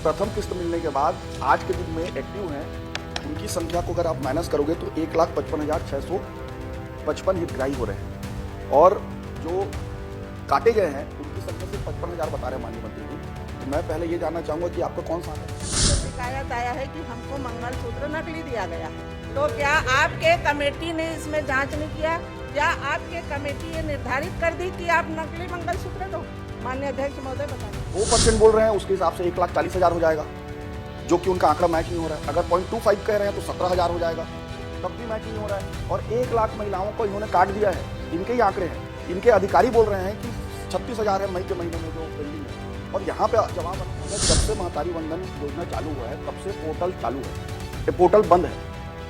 प्रथम किस्त मिलने के बाद आज के दिन में एक्टिव हैं उनकी संख्या को अगर आप माइनस करोगे तो 1,55,655 हितग्राही हो रहे हैं और जो काटे गए हैं उनकी संख्या सिर्फ 55,000 बता रहे हैं माननीय मंत्री जी। तो मैं पहले ये जानना चाहूंगा कि आपका कौन सा आंकड़ा है? शिकायत आया है कि हमको मंगलसूत्र नकली दिया गया है, तो क्या आपके कमेटी ने इसमें जांच नहीं किया? क्या आपके कमेटी ये निर्धारित कर दी कि आप नकली मंगलसूत्र दो? माननीय अध्यक्ष महोदय बताइए। 2% बोल रहे हैं, उसके हिसाब से 1,40,000 हो जाएगा, जो कि उनका आंकड़ा मैच नहीं हो रहा है। अगर 0.25 कह रहे हैं तो 17,000 हो जाएगा, तब भी मैच नहीं हो रहा है। और 1 लाख महिलाओं को इन्होंने काट दिया है, इनके ही आंकड़े हैं। इनके अधिकारी बोल रहे हैं कि 36,000 है मई के महीने में जो पेंडिंग है। और यहाँ पे जवाब जब से महतारी वंदन योजना चालू हुआ है तब से पोर्टल चालू है, ये पोर्टल बंद है।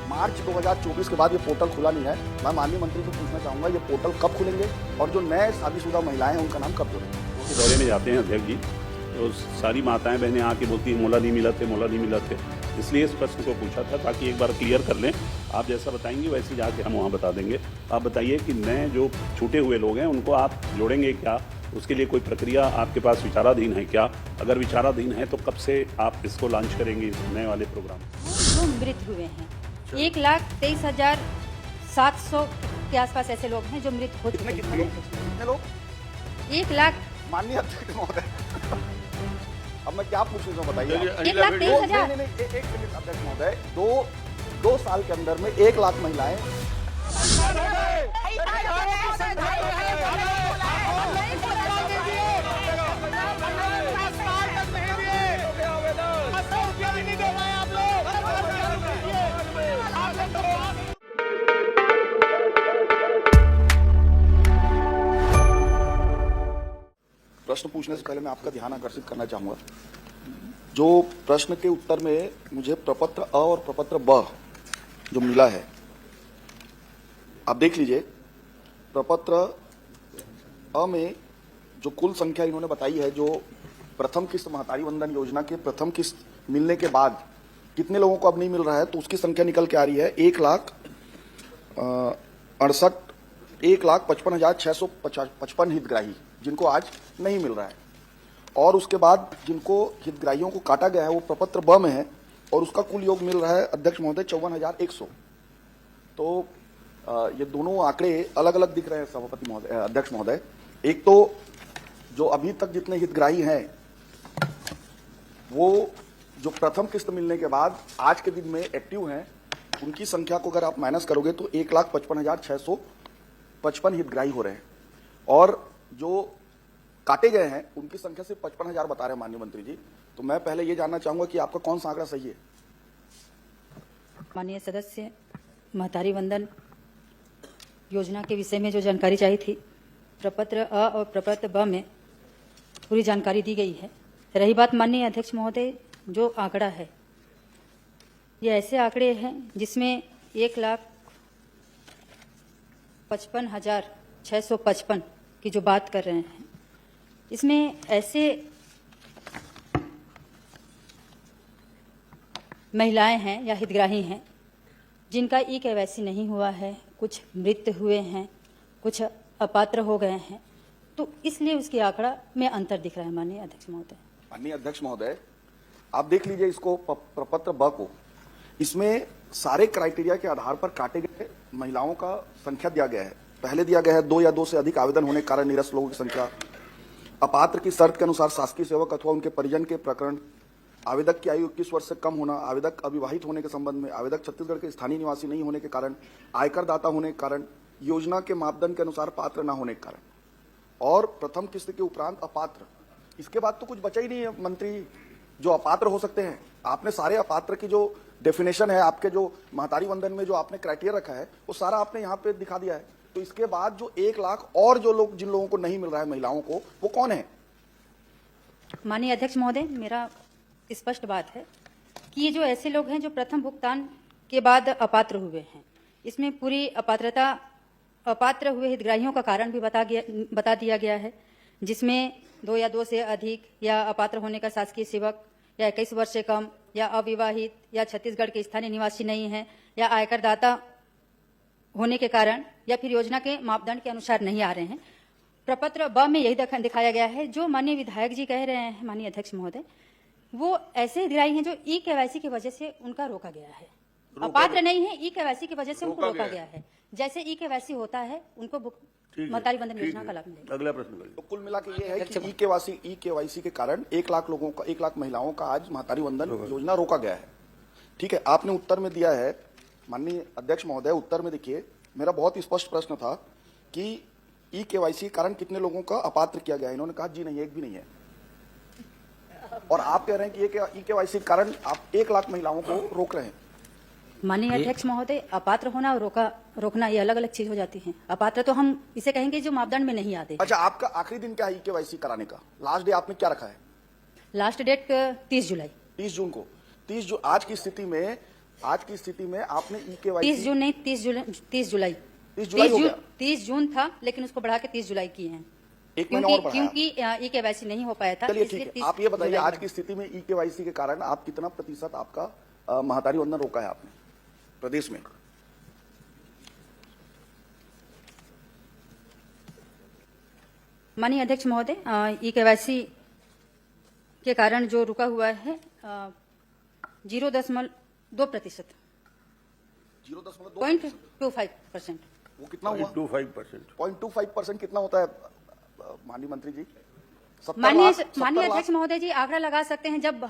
मार्च 2024 के बाद ये पोर्टल खुला नहीं है। मैं माननीय मंत्री से पूछना चाहूँगा ये पोर्टल कब खुलेंगे और जो नए शादीशुदा महिलाएं हैं उनका नाम कब जोड़ेंगे? दौरे में जाते हैं अध्यक्ष जी, तो सारी माताएं बहनें आके बोलती हैं मोला नहीं मिला थे, मोला नहीं मिला थे। इसलिए इस प्रश्न को पूछा था ताकि एक बार क्लियर कर लें। आप जैसा बताएंगे वैसे जाके हम वहाँ बता देंगे। आप बताइए कि नए जो छूटे हुए लोग हैं उनको आप जोड़ेंगे क्या? उसके लिए कोई प्रक्रिया आपके पास विचाराधीन है क्या? अगर विचाराधीन है तो कब से आप इसको लॉन्च करेंगे, इस नए वाले प्रोग्राम? जो मृत हुए हैं 1,23,700 के आसपास ऐसे लोग हैं जो मृत हो चुके हैं। कितने लोग? 1 लाख माननीय अध्यक्ष महोदय, अब मैं क्या पूछ रहा हूँ बताइए। 1,23,000। नहीं, एक मिनट अध्यक्ष महोदय, दो साल के अंदर में 1 लाख महिलाएं प्रश्न पूछने से पहले मैं आपका ध्यान आकर्षित करना चाहूंगा। जो प्रश्न के उत्तर में मुझे प्रपत्र अ और प्रपत्र ब जो मिला है, आप देख लीजिए। प्रपत्र अ में जो कुल संख्या इन्होंने बताई है, जो प्रथम किस्त महतारी वंदन योजना के प्रथम किस्त मिलने के बाद कितने लोगों को अब नहीं मिल रहा है, तो उसकी संख्या निकल के आ रही है 1,55,655 हितग्राही, जिनको आज नहीं मिल रहा है। और उसके बाद जिनको हितग्राहियों को काटा गया है वो प्रपत्र ब में है और उसका कुल योग मिल रहा है अध्यक्ष महोदय 54,100। तो ये दोनों आंकड़े अलग अलग दिख रहे हैं सभापति महोदय, अध्यक्ष महोदय। एक तो जो अभी तक जितने हितग्राही हैं वो जो प्रथम किस्त मिलने के बाद आज के दिन में एक्टिव हैं उनकी संख्या को अगर आप माइनस करोगे तो 1,55,655 हितग्राही हो रहे हैं और जो काटे गए हैं उनकी संख्या सिर्फ 55,000 बता रहे हैं माननीय मंत्री जी। तो मैं पहले ये जानना चाहूंगा कि आपका कौन सा आंकड़ा सही है? माननीय सदस्य, महतारी वंदन योजना के विषय में जो जानकारी चाहिए थी, प्रपत्र अ और प्रपत्र ब में पूरी जानकारी दी गई है। रही बात माननीय अध्यक्ष महोदय, जो आंकड़ा है ये ऐसे आंकड़े हैं जिसमें 1,55,655 की जो बात कर रहे हैं, इसमें ऐसे महिलाएं हैं या हितग्राही हैं जिनका ई-केवाईसी नहीं हुआ है, कुछ मृत हुए हैं, कुछ अपात्र हो गए हैं, तो इसलिए उसके आंकड़ा में अंतर दिख रहा है माननीय अध्यक्ष महोदय। माननीय अध्यक्ष महोदय, आप देख लीजिए इसको प्रपत्र ब को, इसमें सारे क्राइटेरिया के आधार पर काटे गए महिलाओं का संख्या दिया गया है। पहले दिया गया है 2 या 2 से अधिक आवेदन होने के कारण निरस्त लोगों की संख्या, अपात्र की शर्त के अनुसार शासकीय सेवक अथवा उनके परिजन के प्रकरण, आवेदक की आयु 21 वर्ष से कम होना, आवेदक अविवाहित होने के संबंध में, आवेदक छत्तीसगढ़ के स्थानीय निवासी नहीं होने के कारण, आयकर दाता होने के कारण, योजना के मापदंड के अनुसार पात्र न होने के कारण और प्रथम किस्त के उपरांत अपात्र। इसके बाद तो कुछ बचा ही नहीं है मंत्री, जो अपात्र हो सकते हैं। आपने सारे अपात्र की जो डेफिनेशन है, आपके जो महतारी वंदन में जो आपने क्राइटेरिया रखा है वो सारा आपने यहाँ पे दिखा दिया है। तो इसके बाद जो 1 लाख और जो लोग जिन लोगों को नहीं मिल रहा है महिलाओं को, वो कौन है? माननीय अध्यक्ष महोदय, मेरा स्पष्ट बात है कि ये जो ऐसे लोग हैं जो प्रथम भुगतान के बाद अपात्र हुए हैं, इसमें पूरी अपात्र हुए हितग्राहियों का कारण भी बता दिया गया है, जिसमें 2 या 2 से अधिक या अपात्र होने का शासकीय सेवक या 21 वर्ष से कम या अविवाहित या छत्तीसगढ़ के स्थानीय निवासी नहीं है या आयकर दाता होने के कारण या फिर योजना के मापदंड के अनुसार नहीं आ रहे हैं। प्रपत्र ब में यही दिखाया गया है। जो माननीय विधायक जी कह रहे हैं माननीय अध्यक्ष महोदय, वो ऐसे हितग्राही हैं जो ई केवाईसी की वजह से उनका रोका गया है, अपात्र नहीं है, ई केवाईसी की वजह से उनको रोका गया है। जैसे ई केवाईसी होता है उनको महतारी वंदन योजना का लाभ मिलेगा। अगला प्रश्न करिए। तो कुल मिला के ये है कि ई केवाईसी के कारण 1 लाख लोगों का 1 लाख महिलाओं का आज महतारी वंदन योजना रोका गया है। ठीक है, आपने उत्तर में दिया है माननीय अध्यक्ष महोदय, उत्तर में देखिए मेरा बहुत स्पष्ट प्रश्न था कि ई केवाईसी के कारण कितने लोगों का अपात्र किया गया है। इन्होंने कहा जी नहीं, एक भी नहीं है। और आप कह रहे हैं कि ई केवाईसी के कारण आप 1 लाख महिलाओं को रोक रहे हैं। माननीय अध्यक्ष महोदय, अपात्र होना और रोकना ये अलग अलग चीज हो जाती है। अपात्र तो हम इसे कहेंगे जो मापदंड में नहीं आते। अच्छा, आपका आखिरी दिन क्या है ई केवाईसी कराने का? लास्ट डे आपने क्या रखा है? लास्ट डेट 30 जुलाई। 30 जून को। आज की स्थिति में आपने ई केवाईसी 30 जून नहीं, 30 जुलाई 30 जुलाई हो गया। 30 जून था, लेकिन उसको बढ़ा के 30 जुलाई किए हैं। एक महीना और बढ़ाया। क्योंकि ई केवाईसी नहीं हो पाया था। चलिए इसलिए ठीक है, 30 आप ये बताइए जुलाई आज की स्थिति में ई केवाईसी के कारण आप कितना प्रतिशत आपका महतारी वंदन रोका है आपने प्रदेश में? माननीय अध्यक्ष महोदय, ई केवाईसी के कारण जो रुका हुआ है 0.2%, 0.25%। वो कितना हुआ? 0.25%। 0.25% कितना होता है माननीय मंत्री जी? माननीय अध्यक्ष महोदय जी, आंकड़ा लगा सकते हैं। जब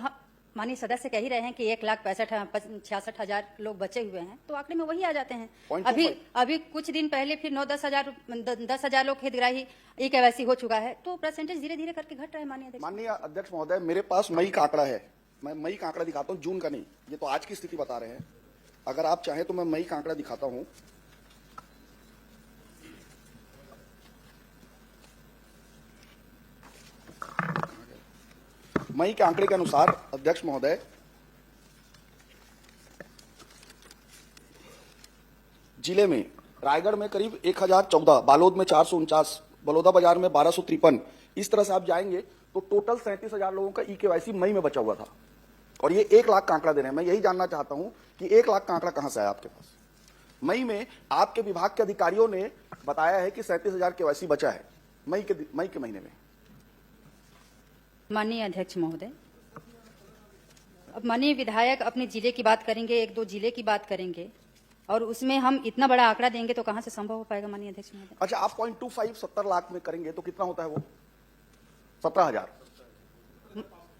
माननीय सदस्य कह ही रहे हैं कि 1,66,000 लोग बचे हुए हैं, तो आंकड़े में वही आ जाते हैं। 0.25। अभी कुछ दिन पहले फिर 10 हजार लोग हितग्राही ई केवाईसी हो चुका है, तो परसेंटेज धीरे धीरे करके घट रहा है। माननीय अध्यक्ष महोदय, मेरे पास मई का आंकड़ा है, मैं मई का आंकड़ा दिखाता हूँ, जून का नहीं। ये तो आज की स्थिति बता रहे हैं। अगर आप चाहें तो मैं मई का आंकड़ा दिखाता हूँ। मई के आंकड़े के अनुसार अध्यक्ष महोदय, जिले में रायगढ़ में करीब 1014, बालोद में 449, बलौदा बाजार में 1253, इस तरह से आप जाएंगे तो टोटल 37,000 लोगों का ई केवाईसी मई में बचा हुआ था। और ये 1 लाख का आंकड़ा दे रहे हैं। मैं यही जानना चाहता हूं कि 1 लाख का आंकड़ा कहां से आया आपके पास? मई में आपके विभाग के अधिकारियों ने बताया है कि 37,000 केवाईसी बचा है मई के महीने में। माननीय अध्यक्ष महोदय, अब माननीय विधायक अपने जिले की बात करेंगे, 1-2 जिले की बात करेंगे, और उसमें हम इतना बड़ा आंकड़ा देंगे तो कहां से संभव हो पाएगा माननीय अध्यक्ष महोदय? अच्छा, आप 0.25 70 लाख में करेंगे तो कितना होता है वो? 17,000।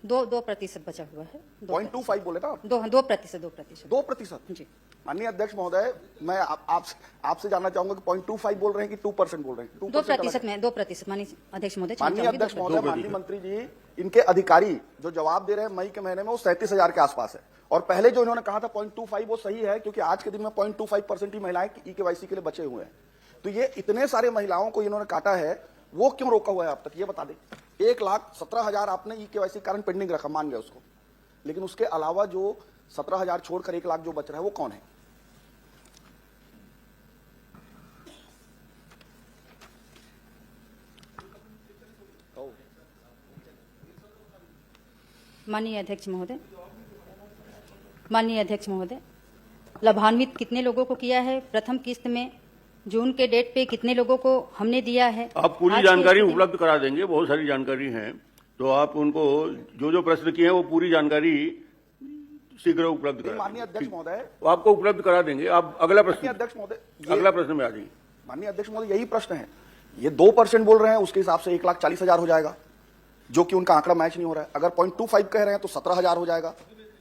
2% बचा हुआ है। 0.25 बोले ना आप? 2%। 2%। जी माननीय अध्यक्ष महोदय, मैं आपसे जानना चाहूंगा कि 0.25 बोल रहे हैं कि 2% बोल रहे हैं? 2% में 2%। माननीय अध्यक्ष महोदय, माननीय अध्यक्ष महोदय, माननीय मंत्री जी, इनके अधिकारी जो जवाब दे रहे हैं मई के महीने में, वो 37,000 के आसपास है। और पहले जो इन्होंने कहा था 0.25, वो सही है, क्योंकि आज के दिन में 0.25% ही महिलाएं ई केवाईसी के लिए बचे हुए हैं। तो ये इतने सारे महिलाओं को इन्होंने काटा है, वो क्यों रोका हुआ है अब तक, ये बता दें। 1,17,000 आपने ई केवाईसी कारण पेंडिंग रखा, मान गए उसको, लेकिन उसके अलावा जो 17,000 छोड़कर 1 लाख जो बच रहा है वो कौन है? माननीय अध्यक्ष महोदय, लाभान्वित कितने लोगों को किया है? प्रथम किस्त में जून के डेट पे कितने लोगों को हमने दिया है? आप पूरी जानकारी उपलब्ध करा देंगे, बहुत सारी जानकारी है, तो आप उनको जो प्रश्न किए हैं वो पूरी जानकारी शीघ्र उपलब्ध करा। माननीय अध्यक्ष महोदय, आपको उपलब्ध करा देंगे। आप अगला प्रश्न, अध्यक्ष महोदय, अगला प्रश्न में आ जाइए। माननीय अध्यक्ष महोदय, यही प्रश्न है। ये 2% बोल रहे हैं, उसके हिसाब से 1,40,000 हो जाएगा, जो कि उनका आंकड़ा मैच नहीं हो रहा है। अगर 0.25 कह रहे हैं तो 17,000 हो जाएगा,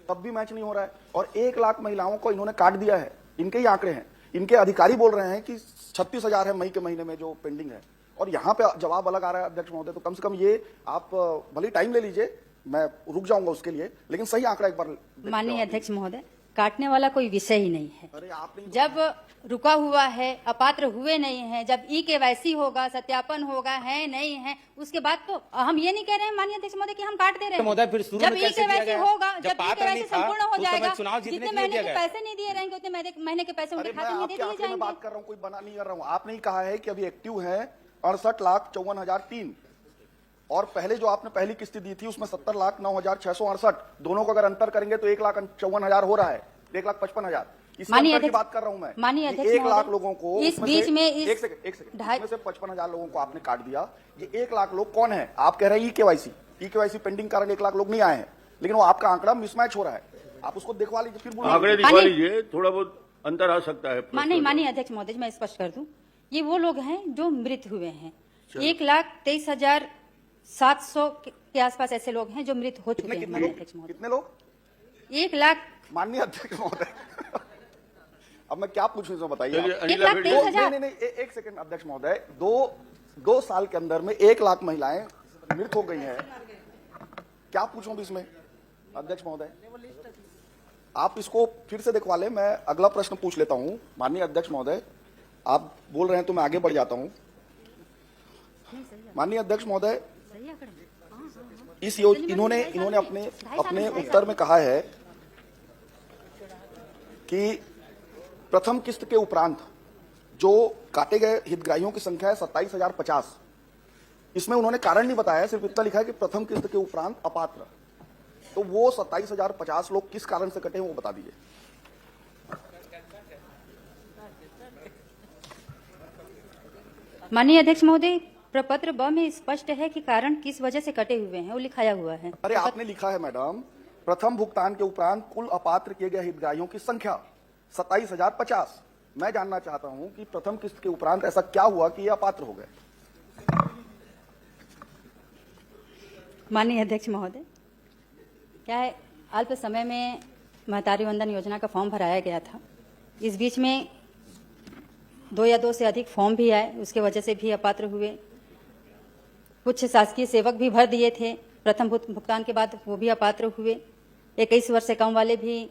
तब भी मैच नहीं हो रहा है। और 1 लाख महिलाओं को इन्होंने काट दिया है, इनके ही आंकड़े हैं। इनके अधिकारी बोल रहे हैं कि 36,000 है मई के महीने में जो पेंडिंग है, और यहाँ पे जवाब अलग आ रहा है अध्यक्ष महोदय। तो कम से कम ये आप भले टाइम ले लीजिए, मैं रुक जाऊंगा उसके लिए, लेकिन सही आंकड़ा एक बार। माननीय अध्यक्ष महोदय, काटने वाला कोई विषय ही नहीं है। अरे आपने जब रुका हुआ है, अपात्र हुए नहीं है, जब ई केवाईसी होगा, सत्यापन होगा, है नहीं है, उसके बाद तो हम ये नहीं कह रहे हैं माननीय अध्यक्ष महोदय कि हम काट दे रहे हैं। महोदय, फिर शुरू जब में ई कैसे किया केवाईसी गया? होगा, जब जब ई पात्र केवाईसी नहीं था, संपूर्ण हो उस समय जाएगा, चुनाव जीतने जितने के लिए महीने दिया के गया। पैसे नहीं दिए रहेंगे, उतने महीने के पैसे उनके खाते में दे दिए में जाएंगे। बात कर रहा हूँ, कोई बना नहीं कर रहा हूँ। आपने ही कहा है कि अभी एक्टिव है 68,54,003, और पहले जो आपने पहली किस्त दी थी उसमें 70,09,668, दोनों को अगर अंतर करेंगे तो 1,54,000 हो रहा है, 1,55,000। माननीय की अध्यक्ष बात कर रहा हूं मैं। माननीय अध्यक्ष 1 लाख लोगों को इस बीच में एक सेकंड इसमें से 55,000 लोगों को आपने काट दिया। ये 1 लाख लोग कौन है? आप कह रहे हैं ई केवाईसी कारण 1 लाख लोग नहीं आए हैं, लेकिन वो आपका आंकड़ा मिसमैच हो रहा है, आप उसको दिखवा लीजिए फिर बोलिए। आंकड़े दिखवा लीजिए, थोड़ा बहुत अंतर आ सकता है। नहीं, माननीय अध्यक्ष महोदय, मैं स्पष्ट कर दूं, ये वो लोग हैं जो मृत हुए हैं। 1,23,700 के आसपास ऐसे लोग हैं जो मृत हो चुके हैं। माननीय अध्यक्ष महोदय, कितने लोग? 1 लाख। माननीय अध्यक्ष महोदय अब मैं क्या पूछूं इसमें बताइए। चलिए, आप। अनिला भेड़िया। 1,23,000। नहीं, एक सेकंड अध्यक्ष महोदय, दो साल के अंदर में 1 लाख महिलाएं मृत हो गई हैं, क्या पूछूं भी इसमें अध्यक्ष महोदय? आप इसको फिर से दिखवा लें, मैं अगला प्रश्न पूछ लेता हूं। माननीय अध्यक्ष महोदय, आप बोल रहे हैं तो मैं आगे बढ़ जाता हूं। माननीय अध्यक्ष महोदय, इन्होंने अपने उत्तर में कहा है कि प्रथम किस्त के उपरांत जो काटे गए हितग्राहियों की संख्या है 27,050। इसमें उन्होंने कारण नहीं बताया, सिर्फ इतना लिखा है कि प्रथम किस्त के उपरांत अपात्र। तो वो 27,050 लोग किस कारण से कटे हैं वो बता दीजिए। माननीय अध्यक्ष महोदय, प्रपत्र ब में स्पष्ट है कि कारण किस वजह से कटे हुए हैं, वो लिखाया हुआ है। अरे आपने लिखा है मैडम, प्रथम भुगतान के उपरांत कुल अपात्र किए गए हितग्राहियों की संख्या 27,050। मैं जानना चाहता हूं कि प्रथम किस्त के उपरांत ऐसा क्या हुआ कि ये अपात्र हो गए? माननीय अध्यक्ष महोदय, क्या है, अल्प समय में महतारी वंदन योजना का फॉर्म भराया गया था। इस बीच में 2 या 2 से अधिक फॉर्म भी आए, उसके वजह से भी अपात्र हुए। कुछ शासकीय सेवक भी भर दिए थे, प्रथम भुगतान के बाद वो भी अपात्र हुए। 21 वर्ष से कम वाले भी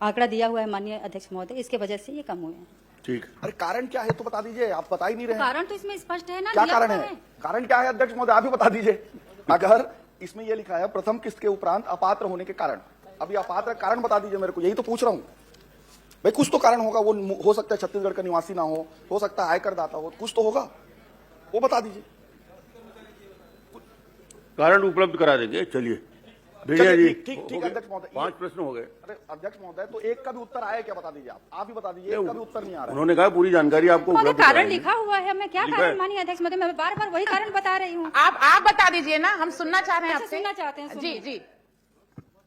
आंकड़ा दिया हुआ है माननीय अध्यक्ष महोदय, इसके वजह से ये कम हुए हैं। ठीक। अरे कारण क्या है तो बता दीजिए, आप बता ही नहीं रहे हैं। कारण तो इसमें स्पष्ट है ना, क्या दिया कारण हुआ है? कारण क्या है अध्यक्ष महोदय, आप ही बता दीजिए। अगर इसमें यह लिखा है प्रथम किस्त के उपरांत अपात्र होने के कारण, अभी अपात्र कारण बता दीजिए मेरे को, यही तो पूछ रहा हूं भाई। कुछ तो कारण होगा, वो हो सकता है छत्तीसगढ़ का निवासी ना हो सकता है आयकर दाता हो, कुछ तो होगा, वो बता दीजिए। कारण उपलब्ध करा देंगे। चलिए भेड़िया जी, ठीक अध्यक्ष महोदय, 5 प्रश्न हो गए। अरे अध्यक्ष महोदय, तो एक का भी उत्तर आया क्या बता दीजिए। आप ही बता दीजिए, एक का भी उत्तर नहीं आ रहा है। उन्होंने कहा पूरी जानकारी आपको महोदय, उपलब्ध कारण कराएंगे। लिखा हुआ है, मैं क्या कारण माननीय अध्यक्ष महोदय, मैं बार बार वही कारण बता रही हूँ। आप बता दीजिए ना, हम सुनना चाह रहे हैं अच्छा, आपसे। सुनना चाहते हैं, सुनिए। जी।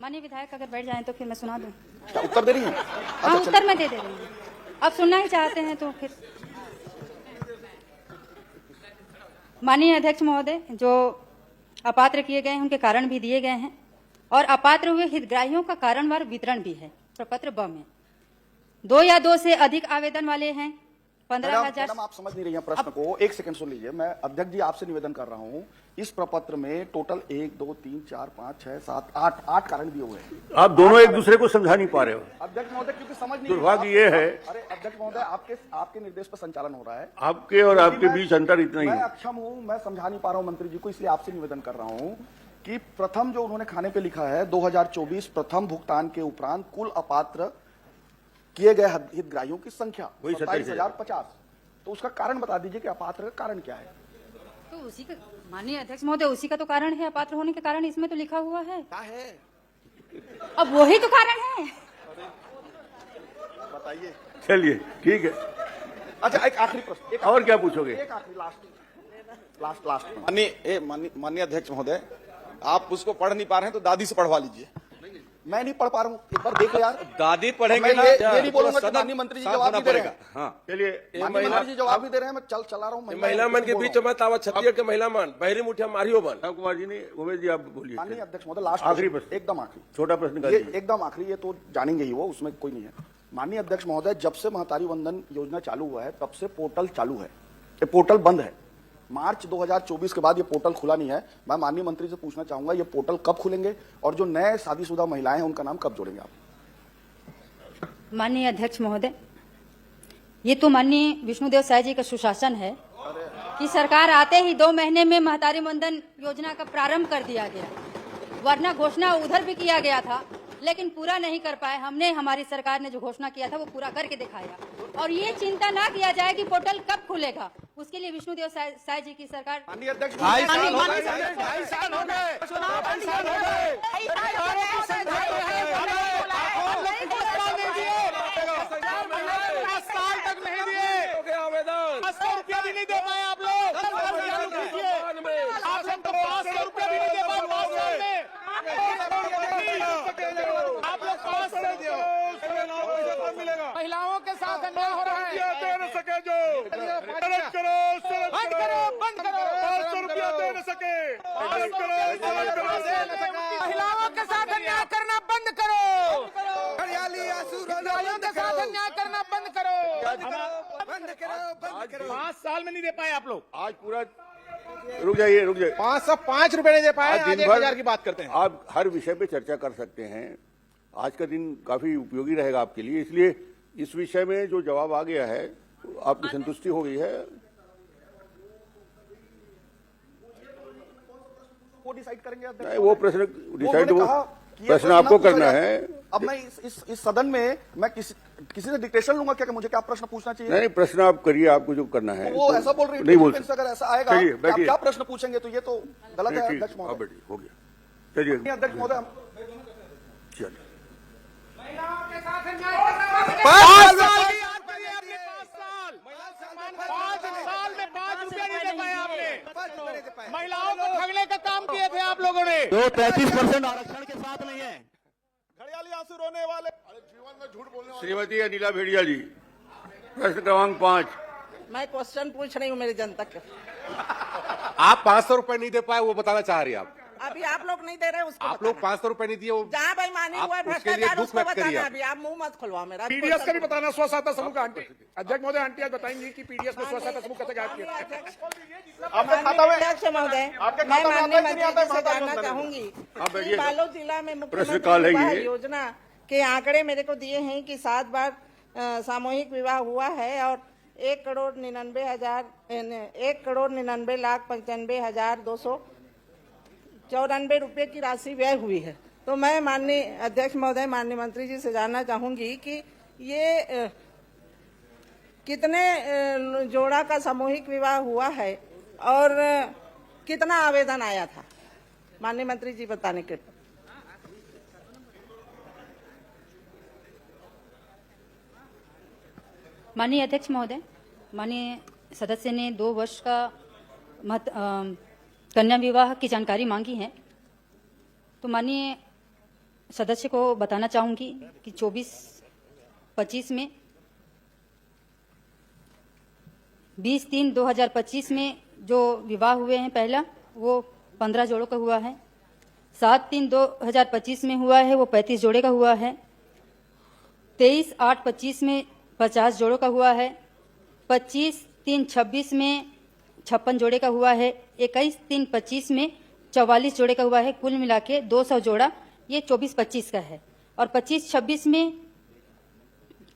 माननीय विधायक अगर बैठ जाएं तो फिर मैं सुना दूं। क्या उत्तर दे रही हैं? हाँ, उत्तर मैं दे रही हूँ। अब सुनना ही चाहते हैं तो फिर। माननीय अध्यक्ष महोदय, जो अपात्र किए गए हैं उनके कारण भी दिए गए हैं और अपात्र हुए हितग्राहियों का कारणवार वितरण भी है प्रपत्र ब में। 2 या 2 से अधिक आवेदन वाले हैं 15,000। मैडम, आप समझ नहीं रही हैं प्रश्न को, एक सेकंड सुन लीजिए। मैं अध्यक्ष जी आपसे निवेदन कर रहा हूं, इस प्रपत्र में टोटल 1 2 3 4 5 6 7 8 कारण दिए हुए हैं। आप दोनों एक दूसरे को समझा नहीं पा रहे हो। अध्यक्ष महोदय, क्योंकि समझ नहीं, दुर्भाग्य ये है। अरे अध्यक्ष महोदय, आपके निर्देश पर संचालन हो रहा है, आपके और आपके बीच अंतर इतना ही मैं है। अक्षम हूं, मैं समझा नहीं पा रहा हूं मंत्री जी को, इसलिए आपसे निवेदन कर रहा हूं कि प्रथम जो उन्होंने खाने पे लिखा है 2024 प्रथम भुगतान के उपरांत कुल अपात्र किए गए हितग्राहियों की संख्या वही 27,050। तो उसका कारण बता दीजिए कि अपात्र का कारण क्या है? तो उसी का, माननीय अध्यक्ष महोदय, उसी का तो कारण है, अपात्र होने के कारण इसमें तो लिखा हुआ है। क्या है अब वही तो कारण है। बताइए। चलिए ठीक है। अच्छा, एक आखिरी प्रश्न, और क्या पूछोगे? एक आखिरी लास्ट माननीय अध्यक्ष महोदय, आप उसको पढ़ नहीं पा रहे हैं तो दादी से पढ़वा लीजिए। मैं नहीं पढ़ पा रहा हूँ, एक बार देख लो यार। दादी पढ़ेंगे मैं ना, ये नहीं बोलूंगा कि सदन माननीय मंत्री जी शांत जवाब होना नहीं दे रहे पड़ेगा। हैं। हाँ, चलिए माननीय मंत्री जी जवाब नहीं दे रहे हैं, मैं चला रहा हूँ। महिला मन के बीच में तावा छत्तीसगढ़ के महिला मन बहरी मुठिया मारियो बन। राम कुमार जी ने, उमेश जी आप बोलिए। माननीय अध्यक्ष महोदय, लास्ट आखिरी प्रश्न, एकदम आखिरी, छोटा प्रश्न कर ये लीजिए। एकदम आखिरी, ये तो जानेंगे ही वो, उसमें कोई नहीं है। माननीय अध्यक्ष महोदय, जब से महतारी वंदन योजना चालू हुआ है तब से पोर्टल चालू है, ये पोर्टल बंद है। मार्च 2024 के बाद ये पोर्टल खुला नहीं है। मैं माननीय मंत्री से पूछना चाहूंगा, ये पोर्टल कब खुलेंगे और जो नए शादीशुदा महिलाएं हैं उनका नाम कब जोड़ेंगे आप? माननीय अध्यक्ष महोदय, ये तो माननीय विष्णुदेव साय जी का सुशासन है कि सरकार आते ही 2 महीने में महतारी वंदन योजना का प्रारंभ कर दिया गया, वरना घोषणा उधर भी किया गया था लेकिन पूरा नहीं कर पाए। हमने, हमारी सरकार ने जो घोषणा किया था वो पूरा करके दिखाया। और ये चिंता ना किया जाए कि पोर्टल कब खुलेगा, उसके लिए विष्णुदेव साय जी की सरकार। माननीय अध्यक्ष, 2.5 साल हो गए, 2.5 साल हो गए। साल तक नहीं दिए आवेदन, 500 रुपया भी नहीं दे पाए आप लोग। आप तो 500 रुपया भी नहीं दे पाए 5 साल में। आप लोग पास कर दो, मिलेगा। महिलाओं के साथ अन्याय हो रहा है। दे न सके जो बंद करो, बंद करो, बंद करो। 500 रुपया दे न सके, बंद करो। महिलाओं के साथ अन्याय करना बंद करो। महिलाओं के साथ अन्याय करना बंद करो। बंद करो। 5 साल में नहीं दे पाए आप लोग। आज पूरा रुक जाइए 505 रुपए नहीं दे पाए। आज 1000 की बात करते हैं। आप हर विषय पे चर्चा कर सकते हैं। आज का दिन काफी उपयोगी रहेगा आपके लिए, इसलिए इस विषय में जो जवाब आ गया है आपकी संतुष्टि हो गई है। वो डिसाइड करेंगे अध्यक्ष। नहीं, वो प्रश्न डिसाइड उन्होंने वो कहा कि ये प्रश्न प्रश्न आपको पूछा करना जाए। है। अब मैं इस सदन में मैं किसी से डिक्टेशन लूंगा क्या कि मुझे क्या प्रश्न पूछना चाहिए? नहीं, प्रश्न आप करिए, आपको जो करना है। वो ऐसा बोल रही है नहीं बोल डिफेंस अगर ऐसा आएगा चलिए, कि आप बैठिए। क्या प्रश्न पूछेंगे तो ये तो गलत है ठीक, अध्यक्ष महोदय। बैठिए, हो गया। चलिए अध्यक्ष महोदय चलिए। 5 साल की याद करिए आपने। 5 साल में 5 रुपया नहीं दे पाए आपने। महिलाओं को ठगने का काम किए थे आप लोगों ने। जो 33% आरक्षण के साथ नहीं है। घड़ियाली आंसू रोने वाले। श्रीमती अनिला भेड़िया जी, प्रश्न क्रमांक 5। मैं क्वेश्चन पूछ रही हूँ मेरी जनता के। आप 500 रुपए नहीं दे पाए वो बताना चाह रही है आप। अभी आप लोग नहीं दे रहे उसको आप लोग 500 रुपए नहीं दिए वो जहाँ बेईमानी आप हुआ है उसके लिए भ्रष्टाचार दुख उसको व्यक्त करिए बताना। आप। अभी आप मुंह मत खुलवाओ मेरा। पीडीएस का भी बताना। स्व सहायता समूह का आंटी अध्यक्ष महोदय, आंटी आज बताएंगी कि पीडीएस में स्व सहायता समूह कैसे गायब किया। आपके खाता में अध्यक्ष महोदय, आपके मैं खाता में माननीय आता है कि नहीं आता है? मंत्री जी से खाता जानना में चाहूंगी आप कि बैठिए। बालोद जिला में प्रश्नकाल है मुख्यमंत्री ये। विवाह योजना के आंकड़े मेरे को दिए हैं कि 7 बार सामूहिक विवाह हुआ है और 1,99,294 रुपए की राशि व्यय हुई है। तो मैं माननीय अध्यक्ष महोदय, माननीय मंत्री जी से जानना चाहूंगी कि ये कितने जोड़ा का सामूहिक विवाह हुआ है और कितना आवेदन आया था, माननीय मंत्री जी बताने के। माननीय अध्यक्ष महोदय, माननीय सदस्य ने 2 वर्ष का कन्या विवाह की जानकारी मांगी है, तो माननीय सदस्य को बताना चाहूंगी कि 24-25 में 20-3-2025 में जो विवाह हुए हैं पहला वो 15 जोड़ों का हुआ है। 7-3-2025 में हुआ है वो 35 जोड़े का हुआ है। 23-8-25 में 50 जोड़ों का हुआ है। 25-3-26 में 56 जोड़े का हुआ है। 21-3-25 में 44 जोड़े का हुआ है। कुल मिला के 200 जोड़ा ये 24-25 का है। और 25-26 में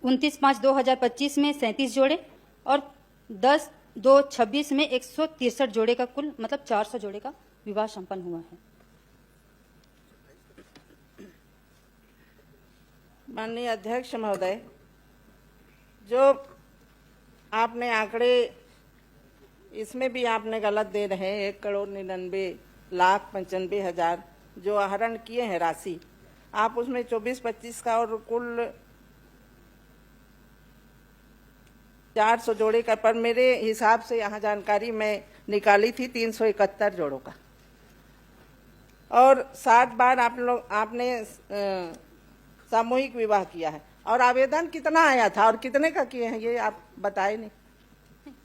29-5-2025 में 37 जोड़े और 10-2-26 में 163 जोड़े का कुल मतलब 400 जोड़े का विवाह संपन्न हुआ है। माननीय अध्यक्ष महोदय, जो आपने आंकड़े इसमें भी आपने गलत दे रहे हैं। 1,99,95,000 जो आहरण किए हैं राशि, आप उसमें 24-25 का और कुल 400 जोड़े का, पर मेरे हिसाब से यहाँ जानकारी मैं निकाली थी 371 जोड़ों का। और 60 बार आपने सामूहिक विवाह किया है। और आवेदन कितना आया था और कितने का किए हैं ये आप बताए नहीं।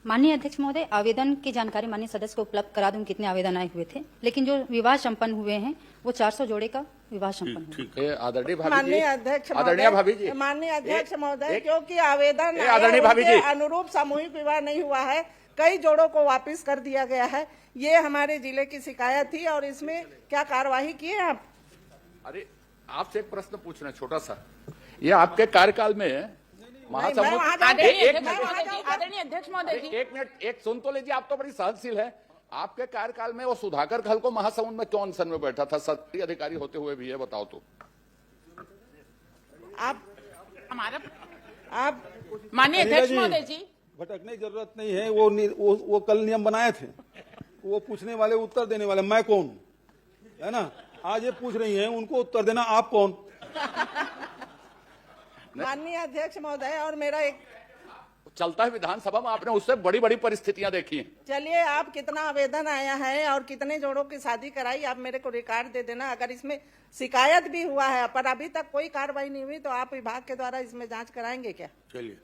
माननीय अध्यक्ष महोदय, आवेदन की जानकारी माननीय सदस्य को उपलब्ध करा दूं कितने आवेदन आए हुए थे, लेकिन जो विवाह संपन्न हुए हैं वो 400 जोड़े का विवाह संपन्न हुआ। ठीक है। आदरणीय भाभी माननीय जी, अध्यक्ष आदरणीय भाभी जी, माननीय अध्यक्ष महोदय, एक- क्योंकि आवेदन आया, आदरणीय भाभी उनके जी। अनुरूप सामूहिक विवाह नहीं हुआ है, कई जोड़ों को वापस कर दिया गया है। ये हमारे जिले की शिकायत थी और इसमें क्या कार्यवाही की है आप? अरे आपसे एक प्रश्न पूछना है छोटा सा। ये आपके कार्यकाल में महासमुद्र मैं वहाँ जाऊंगी। आदरणीय अध्यक्ष महोदय जी, एक मिनट, एक सुन तो लीजिए, आप तो बड़ी सहनशील है। आपके कार्यकाल में वो सुधाकर खल को महासमुंद में क्यों अनशन में बैठा था, सरकारी अधिकारी होते हुए भी, ये बताओ तो। आप माननीय अध्यक्ष महोदय जी, भटकने की जरूरत नहीं है। वो कल नियम बनाए थे, वो पूछने वाले उत्तर देने वाले, मैं कौन है ना। आज ये पूछ रही हैं, उनको उत्तर देना आप कौन। माननीय अध्यक्ष महोदय, और मेरा एक चलता है विधानसभा में, आपने उससे बड़ी बड़ी परिस्थितियां देखी हैं। चलिए, आप कितना आवेदन आया है और कितने जोड़ों की शादी कराई, आप मेरे को रिकॉर्ड दे देना। अगर इसमें शिकायत भी हुआ है पर अभी तक कोई कार्रवाई नहीं हुई तो आप विभाग के द्वारा इसमें जांच कराएंगे क्या? चलिए,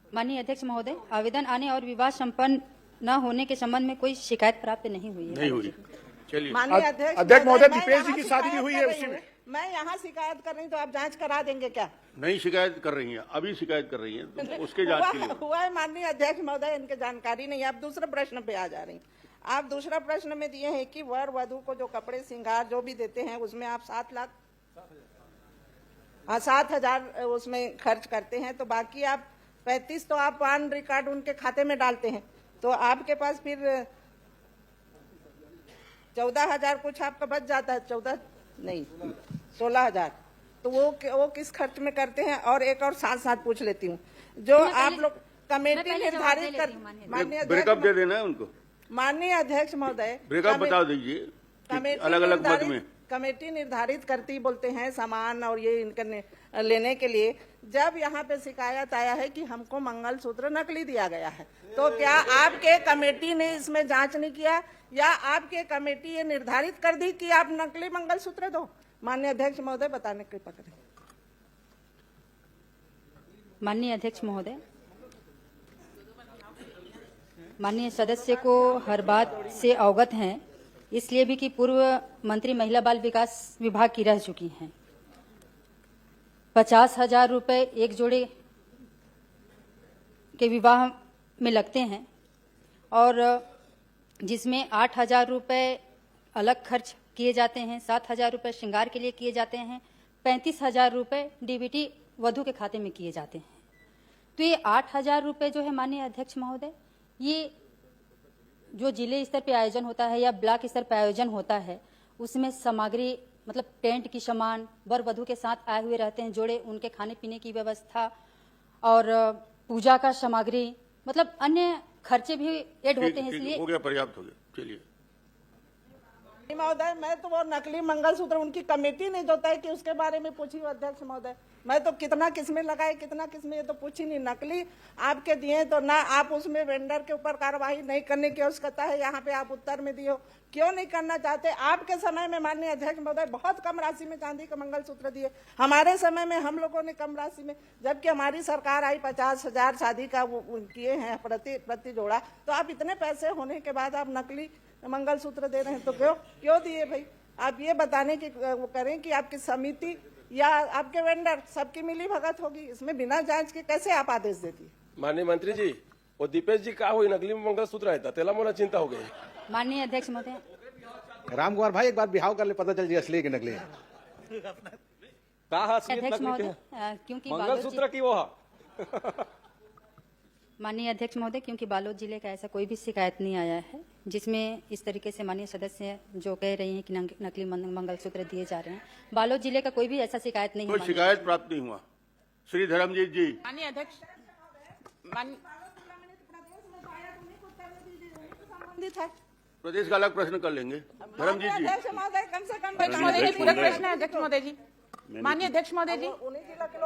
माननीय अध्यक्ष महोदय, आवेदन आने और विवाह संपन्न न होने के संबंध में कोई शिकायत प्राप्त नहीं हुई है। नहीं हुई। चलिए, माननीय अध्यक्ष महोदय, मैं दीपेश जी यहाँ की शादी भी हुई है शिकायत उसी कर में। रही हूँ। मैं यहाँ शिकायत कर रही हूँ तो आप जांच करा देंगे क्या? नहीं शिकायत कर रही हैं, अभी शिकायत कर रही हैं, तो उसके जांच के लिए हुआ है माननीय अध्यक्ष महोदय, इनके जानकारी नहीं है। आप दूसरे प्रश्न पे आ जा रही हैं। आप दूसरा प्रश्न में दिए हैं कि वर वधु को जो कपड़े श्रृंगार जो भी देते हैं उसमें आप 7,000 उसमें खर्च करते हैं, तो बाकी आप 35 तो आप ऑन रिकॉर्ड उनके खाते में डालते हैं, तो आपके पास फिर 14,000 कुछ आपका बच जाता है। 14 नहीं 16,000, तो वो किस खर्च में करते हैं? और एक और साथ साथ पूछ लेती हूँ, जो आप लोग कमेटी निर्धारित कर, माननीय ब्रेकअप दे देना है उनको। माननीय अध्यक्ष महोदय, ब्रेकअप बता दीजिए अलग अलग मत में। कमेटी निर्धारित करती बोलते हैं सामान और ये इनके लेने के लिए। जब यहाँ पे शिकायत आया है कि हमको मंगलसूत्र नकली दिया गया है, तो क्या आपके कमेटी ने इसमें जांच नहीं किया या आपके कमेटी ये निर्धारित कर दी कि आप नकली मंगलसूत्र दो? माननीय अध्यक्ष महोदय, बताने के पकड़े। माननीय अध्यक्ष महोदय, माननीय सदस्य को हर बात से अवगत हैं, इसलिए भी कि पूर्व मंत्री महिला बाल विकास विभाग की रह चुकी हैं। 50,000 रुपये एक जोड़े के विवाह में लगते हैं और जिसमें 8,000 रुपये अलग खर्च किए जाते हैं, 7,000 रुपये श्रृंगार के लिए किए जाते हैं, 35,000 रुपये डीबीटी वधु के खाते में किए जाते हैं। तो ये 8,000 रुपये जो है माननीय अध्यक्ष महोदय, ये जो जिले स्तर पे आयोजन होता है या ब्लॉक स्तर पे आयोजन होता है, उसमें सामग्री मतलब टेंट की सामान, वर वधु के साथ आए हुए रहते हैं जोड़े, उनके खाने पीने की व्यवस्था और पूजा का सामग्री, मतलब अन्य खर्चे भी ऐड होते हैं। इसलिए हो गया, पर्याप्त हो गया। चलिए महोदय, मैं तो वो नकली मंगलसूत्र उनकी कमेटी ने जो तय की उसके बारे में पूछी हूँ अध्यक्ष महोदय। मैं तो कितना किसमें लगाए कितना किसमें ये तो पूछी नहीं। नकली आपके दिए तो ना आप उसमें वेंडर के ऊपर कार्रवाई नहीं करने की आवश्यकता है, यहाँ पे आप उत्तर में दिए हो। क्यों नहीं करना चाहते? आपके समय में माननीय अध्यक्ष महोदय बहुत कम राशि में चांदी का मंगलसूत्र दिए, हमारे समय में हम लोगों ने कम राशि में, जबकि हमारी सरकार आई 50,000 शादी का वो किए हैं प्रति जोड़ा, तो आप इतने पैसे होने के बाद आप नकली मंगलसूत्र दे रहे हैं, तो क्यों दिए भाई? आप ये बताने की वो करें कि आपकी समिति या आपके वेंडर सबकी मिली भगत होगी, इसमें बिना जांच के कैसे आप आदेश देती? माननीय मंत्री जी, वो दीपेश जी का हुई नकली मंगलसूत्र है, तेला मोला चिंता हो गई। माननीय अध्यक्ष महोदय, राम कुमार भाई, एक बार बिहाव कर ले, पता चल जाए असली है कि नकली है। अध्यक्ष महोदय, क्योंकि मंगलसूत्र की वो माननीय अध्यक्ष महोदय, क्योंकि बालोद जिले का ऐसा कोई भी शिकायत नहीं आया है जिसमें इस तरीके से माननीय सदस्य जो कह रही हैं कि नकली मंगलसूत्र दिए जा रहे हैं, बालोद जिले का कोई भी ऐसा शिकायत नहीं है। कोई शिकायत प्राप्त नहीं हुआ। श्री धर्मजीत जी। माननीय अध्यक्ष, प्रदेश का अलग प्रश्न कर लेंगे। धर्मजीत जी। अध्यक्ष महोदय, कम से कम अध्यक्ष महोदय जी, पूरा प्रश्न है अध्यक्ष महोदय जी। माननीय अध्यक्ष महोदय जी,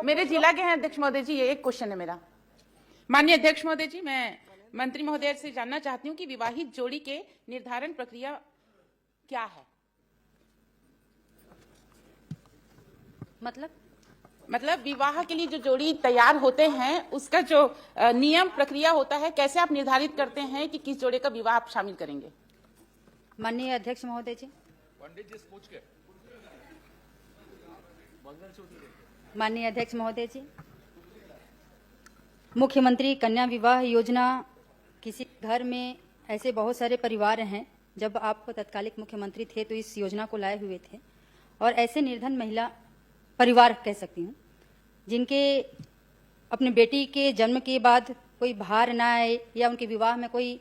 मेरे जिला के हैं अध्यक्ष महोदय जी, ये एक क्वेश्चन है मेरा। माननीय अध्यक्ष महोदय जी, मैं मंत्री महोदय से जानना चाहती हूँ कि विवाहित जोड़ी के निर्धारण प्रक्रिया क्या है? मतलब विवाह के लिए जो जोड़ी तैयार होते हैं उसका जो नियम प्रक्रिया होता है, कैसे आप निर्धारित करते हैं कि किस जोड़े का विवाह आप शामिल करेंगे? माननीय अध्यक्ष महोदय जी, पंडित जी से पूछ के। माननीय अध्यक्ष महोदय जी, मुख्यमंत्री कन्या विवाह योजना, किसी घर में ऐसे बहुत सारे परिवार हैं, जब आप तत्कालिक मुख्यमंत्री थे तो इस योजना को लाए हुए थे, और ऐसे निर्धन महिला परिवार कह सकती हूँ जिनके अपने बेटी के जन्म के बाद कोई भार ना आए या उनके विवाह में कोई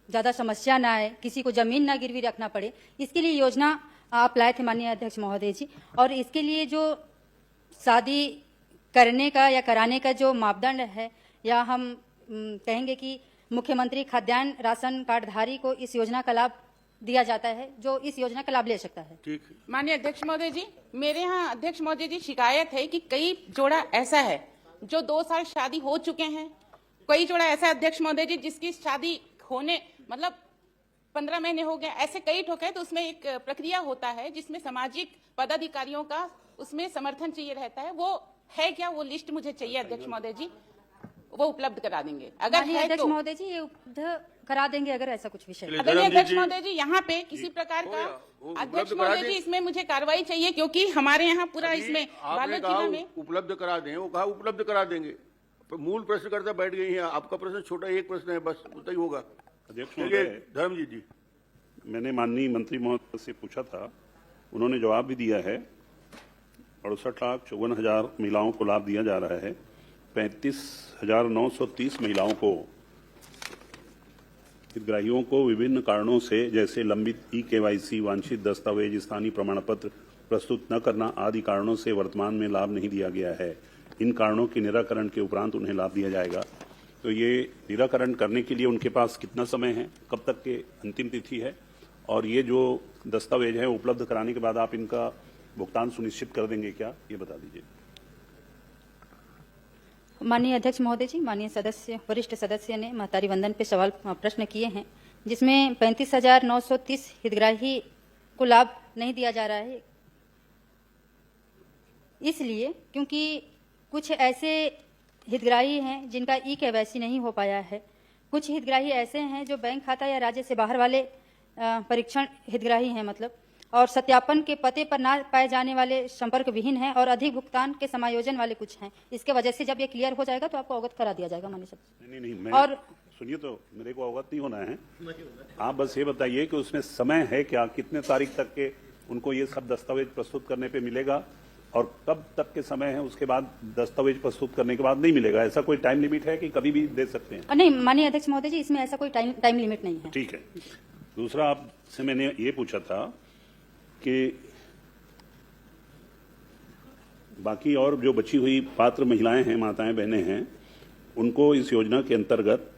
ज़्यादा समस्या ना आए, किसी को जमीन ना गिरवी रखना पड़े, इसके लिए योजना आप लाए थे माननीय अध्यक्ष महोदय जी। और इसके लिए जो शादी करने का या कराने का जो मापदंड है, या हम कहेंगे कि मुख्यमंत्री खाद्यान्न राशन कार्डधारी को इस योजना का लाभ दिया जाता है जो इस योजना का लाभ ले सकता है। ठीक है। माननीय अध्यक्ष महोदय जी, मेरे यहाँ अध्यक्ष महोदय जी शिकायत है कि कई जोड़ा ऐसा है जो 2 साल शादी हो चुके हैं, कई जोड़ा ऐसा है अध्यक्ष महोदय जी जिसकी शादी होने मतलब 15 महीने हो गए, ऐसे कई ठोक है। तो उसमें एक प्रक्रिया होता है जिसमें सामाजिक पदाधिकारियों का उसमें समर्थन चाहिए रहता है, वो है क्या? वो लिस्ट मुझे चाहिए अध्यक्ष महोदय जी, वो उपलब्ध करा देंगे अगर है अध्यक्ष तो। महोदय जी ये उपलब्ध करा देंगे अगर ऐसा कुछ विषय है। आदरणीय अध्यक्ष महोदय जी, यहाँ पे किसी प्रकार का वो अध्यक्ष उपलब्ध करा महोदय दें। जी इसमें मुझे कार्रवाई चाहिए, क्योंकि हमारे यहाँ पूरा इसमें आपने बालोद कहा जिला में उपलब्ध करा दें, वो कहा उपलब्ध करा देंगे। पर मूल प्रश्नकर्ता बैठ गई हैं, आपका प्रश्न छोटा एक प्रश्न है, बस उतना ही होगा। अध्यक्ष चलिए महोदय, धर्मजीत जी। मैंने माननीय मंत्री महोदय से पूछा था, उन्होंने जवाब भी दिया है। 68,54,000 महिलाओं को लाभ दिया जा रहा है। 35,930 महिलाओं को, हितग्राहियों को विभिन्न कारणों से जैसे लंबित KYC, वांछित दस्तावेज, स्थानीय प्रमाण पत्र प्रस्तुत न करना आदि कारणों से वर्तमान में लाभ नहीं दिया गया है। इन कारणों के निराकरण के उपरांत उन्हें लाभ दिया जाएगा। तो ये निराकरण करने के लिए उनके पास कितना समय है, कब तक के अंतिम तिथि है, और ये जो दस्तावेज है उपलब्ध कराने के बाद आप इनका भुगतान सुनिश्चित कर देंगे क्या, ये बता दीजिए। माननीय अध्यक्ष महोदय जी, माननीय सदस्य, वरिष्ठ सदस्य ने महतारी वंदन पे सवाल प्रश्न किए हैं, जिसमें 35,930 हितग्राही को लाभ नहीं दिया जा रहा है, इसलिए क्योंकि कुछ ऐसे हितग्राही हैं जिनका KYC नहीं हो पाया है, कुछ हितग्राही ऐसे हैं जो बैंक खाता या राज्य से बाहर वाले परीक्षण हितग्राही हैं मतलब, और सत्यापन के पते पर ना पाए जाने वाले संपर्क विहीन हैं, और अधिक भुगतान के समायोजन वाले कुछ हैं। इसके वजह से जब ये क्लियर हो जाएगा तो आपको अवगत करा दिया जाएगा माननीय सदस्य। नहीं, मैं और सुनिए, तो मेरे को अवगत नहीं होना है, आप बस ये बताइए कि उसमें समय है क्या, कितने तारीख तक के उनको ये सब दस्तावेज प्रस्तुत करने पे मिलेगा, और कब तक के समय है उसके बाद दस्तावेज प्रस्तुत करने के बाद नहीं मिलेगा? ऐसा कोई टाइम लिमिट है कि कभी भी दे सकते हैं? नहीं माननीय अध्यक्ष महोदय जी, इसमें ऐसा कोई टाइम लिमिट नहीं है। ठीक है। दूसरा, आपसे मैंने ये पूछा था कि बाकी और जो बची हुई पात्र महिलाएं हैं, माताएं बहनें हैं, उनको इस योजना के अंतर्गत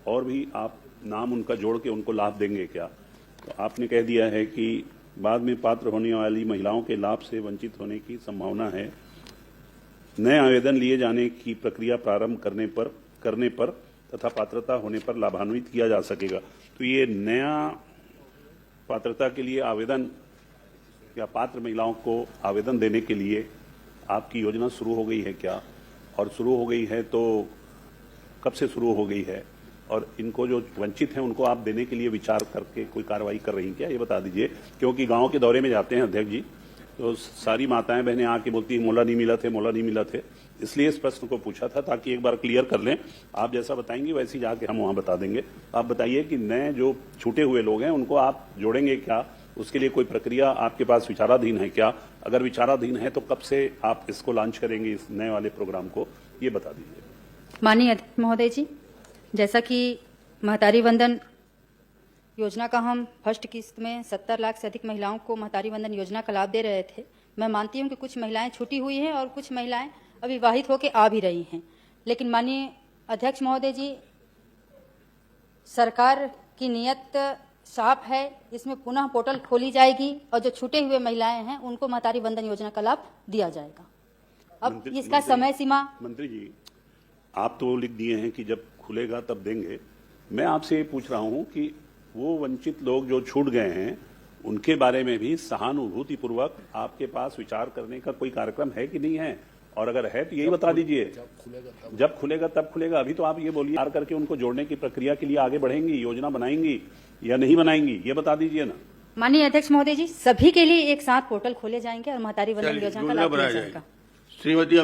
और भी आप नाम उनका जोड़ के उनको लाभ देंगे क्या? तो आपने कह दिया है कि बाद में पात्र होने वाली महिलाओं के लाभ से वंचित होने की संभावना है। नए आवेदन लिए जाने की प्रक्रिया प्रारंभ करने पर तथा पात्रता होने पर लाभान्वित किया जा सकेगा। तो ये नया पात्रता के लिए आवेदन या पात्र महिलाओं को आवेदन देने के लिए आपकी योजना शुरू हो गई है क्या? और शुरू हो गई है तो कब से शुरू हो गई है? और इनको जो वंचित हैं उनको आप देने के लिए विचार करके कोई कार्रवाई कर रही हैं क्या, ये बता दीजिए। क्योंकि गांव के दौरे में जाते हैं अध्यक्ष जी, तो सारी माताएं बहनें आके बोलती हैं मोला नहीं मिला थे, मोला नहीं मिला थे। इसलिए इस प्रश्न को पूछा था ताकि एक बार क्लियर कर लें। आप जैसा बताएंगे वैसे ही जाके हम वहां बता देंगे। आप बताइए कि नए जो छूटे हुए लोग हैं उनको आप जोड़ेंगे क्या? उसके लिए कोई प्रक्रिया आपके पास विचाराधीन है क्या? अगर विचाराधीन है तो कब से आप इसको लॉन्च करेंगे, इस नए वाले प्रोग्राम को, ये बता दीजिए। माननीय अध्यक्ष महोदय जी, जैसा कि महतारी वंदन योजना का हम फर्स्ट किस्त में 70 लाख से अधिक महिलाओं को महतारी वंदन योजना का लाभ दे रहे थे। मैं मानती हूं कि कुछ महिलाएं छूटी हुई हैं और कुछ महिलाएं अविवाहित होकर आ भी रही हैं, लेकिन माननीय अध्यक्ष महोदय जी, सरकार की नीयत साफ है, इसमें पुनः पोर्टल खोली जाएगी और जो छूटे हुए महिलाएं हैं उनको महतारी वंदन योजना का लाभ दिया जाएगा। अब इसका समय सीमा, मंत्री जी, आप तो लिख दिए हैं कि जब खुलेगा तब देंगे। मैं आपसे ये पूछ रहा हूं कि वो वंचित लोग जो छूट गए हैं उनके बारे में भी सहानुभूति पूर्वक आपके पास विचार करने का कोई कार्यक्रम है कि नहीं है? और अगर है तो यही बता दीजिए। जब खुलेगा तब खुलेगा। अभी तो आप ये बोलिए विचार करके उनको जोड़ने की प्रक्रिया के लिए आगे बढ़ेंगी, योजना बनाएंगी या नहीं बनाएंगी, ये बता दीजिए ना। माननीय अध्यक्ष महोदय जी, सभी के लिए एक साथ पोर्टल खोले जाएंगे और महतारी वंदन योजना का लाभ दिया जाएगा। श्रीमती